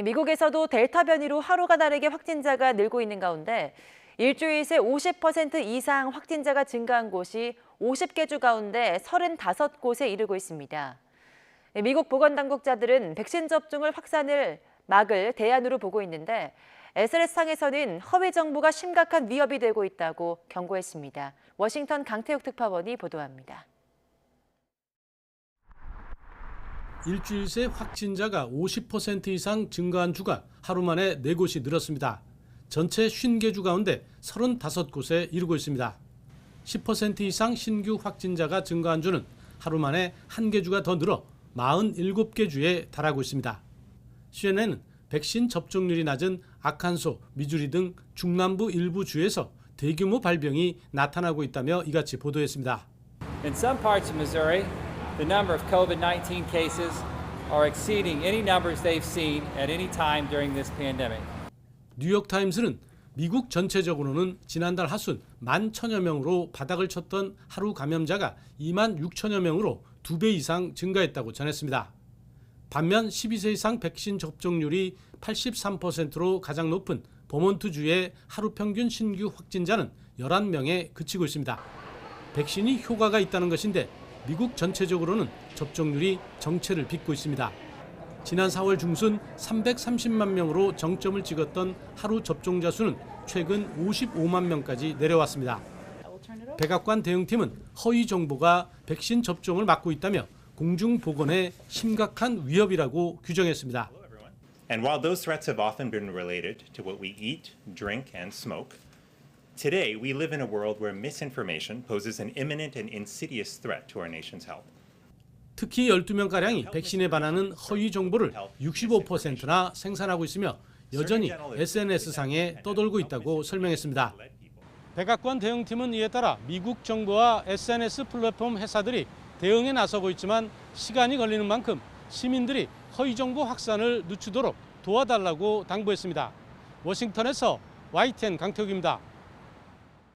미국에서도 델타 변이로 하루가 다르게 확진자가 늘고 있는 가운데 일주일 새 50% 이상 확진자가 증가한 곳이 50개 주 가운데 35곳에 이르고 있습니다. 미국 보건당국자들은 백신 접종을 확산을 막을 대안으로 보고 있는데 SNS상에서는 허위 정보가 심각한 위협이 되고 있다고 경고했습니다. 워싱턴 강태욱 특파원이 보도합니다. 일주일 새 확진자가 50% 이상 증가한 주가 하루 만에 4곳이 늘었습니다. 전체 50개 주 가운데 35곳에 이르고 있습니다. 10% 이상 신규 확진자가 증가한 주는 하루 만에 1개 주가 더 늘어 47개 주에 달하고 있습니다. CNN은 백신 접종률이 낮은 아칸소, 미주리 등 중남부 일부 주에서 대규모 발병이 나타나고 있다며 이같이 보도했습니다. In some parts of Missouri, the number of COVID-19 cases are exceeding any numbers they've seen at any time during this pandemic. 뉴욕타임스는 미국 전체적으로는 지난달 하순 11,000여 명으로 바닥을 쳤던 하루 감염자가 26,000여 명으로 2배 이상 증가했다고 전했습니다. 반면 12세 이상 백신 접종률이 83%로 가장 높은 버몬트주의 하루 평균 신규 확진자는 11명에 그치고 있습니다. 백신이 효과가 있다는 것인데 미국 전체적으로는 접종률이 정체를 빚고 있습니다. 지난 4월 중순 330만 명으로 정점을 찍었던 하루 접종자 수는 최근 55만 명까지 내려왔습니다. 백악관 대응팀은 허위 정보가 백신 접종을 막고 있다며 공중보건에 심각한 위협이라고 규정했습니다. And while those threats have often been related to what we eat, drink, and smoke, today we live in a world where misinformation poses an imminent and insidious threat to our nation's health. 특히 12명가량이 백신에 반하는 허위 정보를 65%나 생산하고 있으며 여전히 SNS상에 떠돌고 있다고 설명했습니다. 백악관 대응팀은 이에 따라 미국 정부와 SNS 플랫폼 회사들이 대응에 나서고 있지만 시간이 걸리는 만큼 시민들이 허위 정보 확산을 늦추도록 도와달라고 당부했습니다. 워싱턴에서 YTN 강태욱입니다.